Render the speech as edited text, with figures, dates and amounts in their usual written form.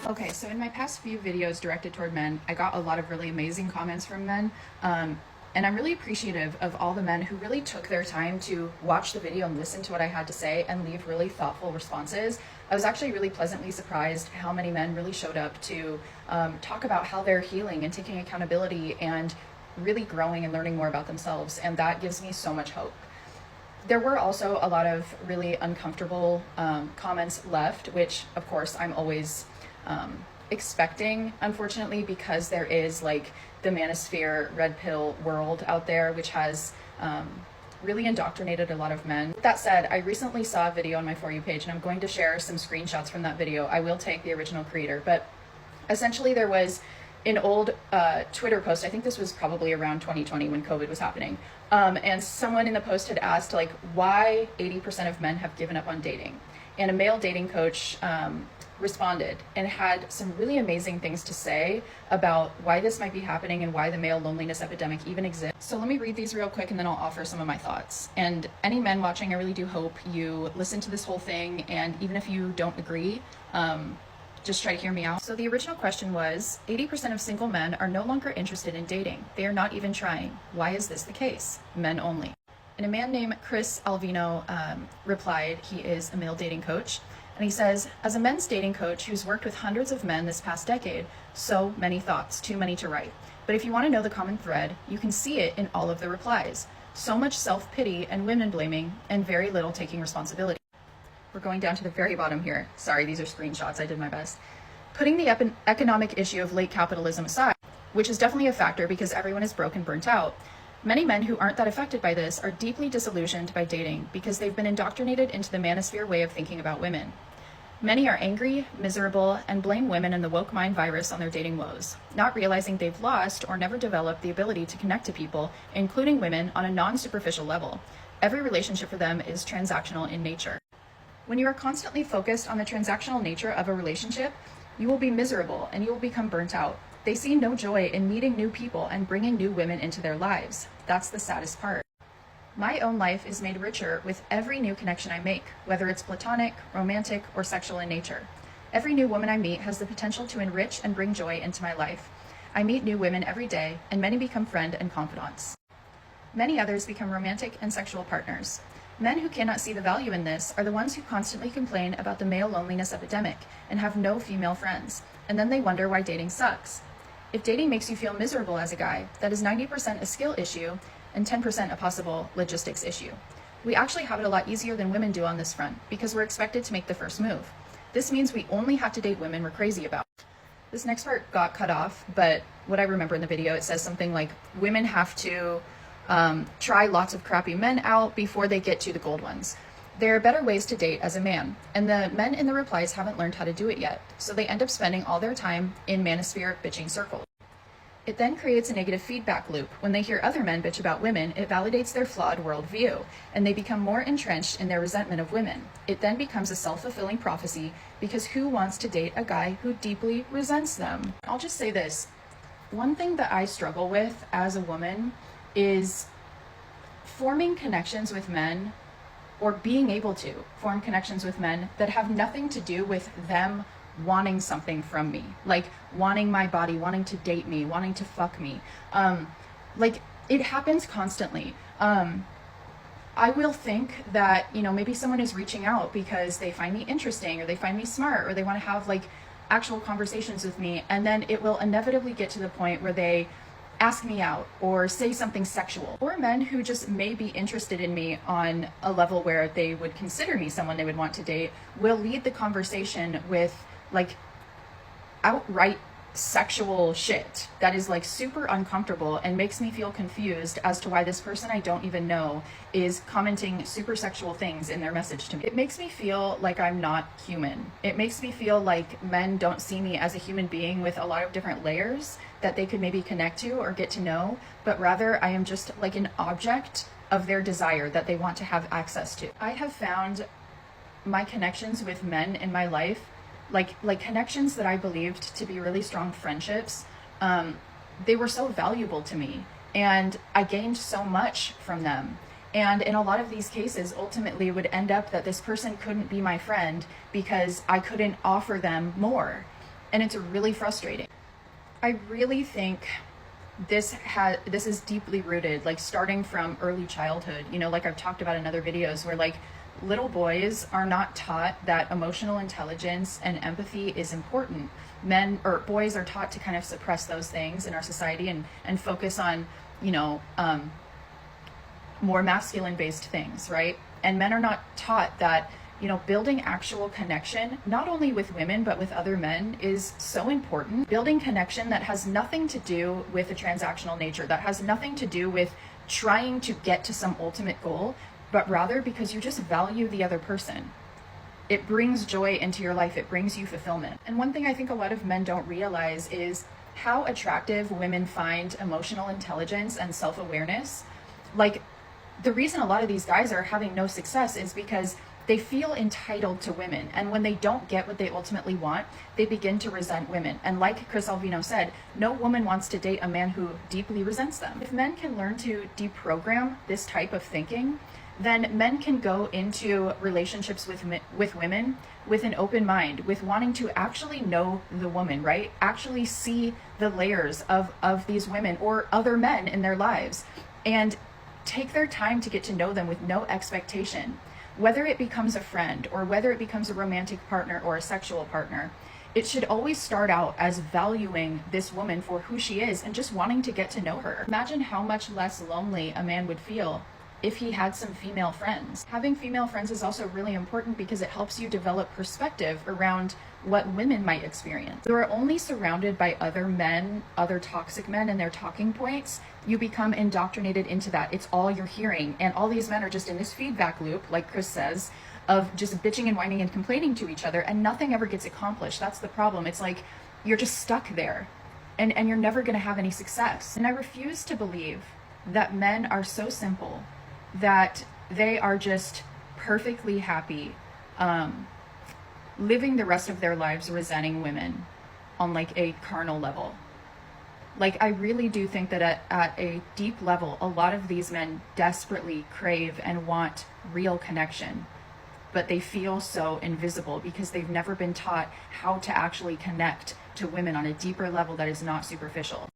Okay, so in my past few videos directed toward men, I got a lot of really amazing comments from men. And I'm really appreciative of all the men who really took their time to watch the video and listen to what I had to say and leave really thoughtful responses. I was actually really pleasantly surprised how many men really showed up to talk about how they're healing and taking accountability and really growing and learning more about themselves. And that gives me so much hope. There were also a lot of really uncomfortable comments left, which of course I'm always expecting, unfortunately, because there is like the manosphere red pill world out there, which has really indoctrinated a lot of men. That said, I recently saw a video on my For You page, and I'm going to share some screenshots from that video. I will take the original creator, but essentially there was an old Twitter post. I think this was probably around 2020 when COVID was happening. And someone in the post had asked like why 80% of men have given up on dating. And a male dating coach responded and had some really amazing things to say about why this might be happening and why the male loneliness epidemic even exists. So let me read these real quick and then I'll offer some of my thoughts. And any men watching, I really do hope you listen to this whole thing, and even if you don't agree, just try to hear me out. So the original question was, 80% of single men are no longer interested in dating. They are not even trying. Why is this the case? Men only. And a man named Chris Alvino replied. He is a male dating coach. And he says, as a men's dating coach who's worked with hundreds of men this past decade, so many thoughts, too many to write. But if you want to know the common thread, you can see it in all of the replies. So much self-pity and women blaming, and very little taking responsibility. We're going down to the very bottom here. Sorry, these are screenshots. I did my best. Putting the economic issue of late capitalism aside, which is definitely a factor because everyone is broke and burnt out, many men who aren't that affected by this are deeply disillusioned by dating because they've been indoctrinated into the manosphere way of thinking about women. Many are angry, miserable, and blame women and the woke mind virus on their dating woes, not realizing they've lost or never developed the ability to connect to people, including women, on a non-superficial level. Every relationship for them is transactional in nature. When you are constantly focused on the transactional nature of a relationship, you will be miserable and you will become burnt out. They see no joy in meeting new people and bringing new women into their lives. That's the saddest part. My own life is made richer with every new connection I make, whether it's platonic, romantic, or sexual in nature. Every new woman I meet has the potential to enrich and bring joy into my life. I meet new women every day, and many become friend and confidants. Many others become romantic and sexual partners. Men who cannot see the value in this are the ones who constantly complain about the male loneliness epidemic and have no female friends, and then they wonder why dating sucks. If dating makes you feel miserable as a guy, that is 90% a skill issue and 10% a possible logistics issue. We actually have it a lot easier than women do on this front because we're expected to make the first move. This means we only have to date women we're crazy about. This next part got cut off, but what I remember in the video, it says something like, women have to try lots of crappy men out before they get to the gold ones. There are better ways to date as a man, and the men in the replies haven't learned how to do it yet, so they end up spending all their time in manosphere bitching circles. It then creates a negative feedback loop. When they hear other men bitch about women, it validates their flawed worldview, and they become more entrenched in their resentment of women. It then becomes a self-fulfilling prophecy, because who wants to date a guy who deeply resents them? I'll just say this. One thing that I struggle with as a woman is forming connections with men, or being able to form connections with men that have nothing to do with them wanting something from me, like wanting my body, wanting to date me, wanting to fuck me. Like it happens constantly. I will think that, you know, maybe someone is reaching out because they find me interesting or they find me smart or they want to have like actual conversations with me, and then it will inevitably get to the point where they ask me out or say something sexual. Or men who just may be interested in me on a level where they would consider me someone they would want to date will lead the conversation with like outright sexual shit that is like super uncomfortable and makes me feel confused as to why this person I don't even know is commenting super sexual things in their message to me. It makes me feel like I'm not human. It makes me feel like men don't see me as a human being with a lot of different layers that they could maybe connect to or get to know, but rather I am just like an object of their desire that they want to have access to. I have found my connections with men in my life, like connections that I believed to be really strong friendships, they were so valuable to me, and I gained so much from them. And in a lot of these cases, ultimately it would end up that this person couldn't be my friend because I couldn't offer them more. And it's really frustrating. I really think this is deeply rooted, like starting from early childhood, you know, like I've talked about in other videos, where like little boys are not taught that emotional intelligence and empathy is important. Men or boys are taught to kind of suppress those things in our society and focus on, you know, more masculine based things, right? And men are not taught that, you know, building actual connection, not only with women, but with other men, is so important. Building connection that has nothing to do with a transactional nature, that has nothing to do with trying to get to some ultimate goal, but rather because you just value the other person. It brings joy into your life. It brings you fulfillment. And one thing I think a lot of men don't realize is how attractive women find emotional intelligence and self-awareness. Like, the reason a lot of these guys are having no success is because they feel entitled to women. And when they don't get what they ultimately want, they begin to resent women. And like Chris Alvino said, no woman wants to date a man who deeply resents them. If men can learn to deprogram this type of thinking, then men can go into relationships with women with an open mind, with wanting to actually know the woman, right? Actually see the layers of these women or other men in their lives, and take their time to get to know them with no expectation. Whether it becomes a friend or whether it becomes a romantic partner or a sexual partner, it should always start out as valuing this woman for who she is and just wanting to get to know her. Imagine how much less lonely a man would feel if he had some female friends. Having female friends is also really important because it helps you develop perspective around what women might experience. You are only surrounded by other men, other toxic men and their talking points. You become indoctrinated into that. It's all you're hearing. And all these men are just in this feedback loop, like Chris says, of just bitching and whining and complaining to each other, and nothing ever gets accomplished. That's the problem. It's like you're just stuck there and you're never going to have any success. And I refuse to believe that men are so simple that they are just perfectly happy living the rest of their lives resenting women on like a carnal level. Like, I really do think that at a deep level, a lot of these men desperately crave and want real connection, but they feel so invisible because they've never been taught how to actually connect to women on a deeper level that is not superficial.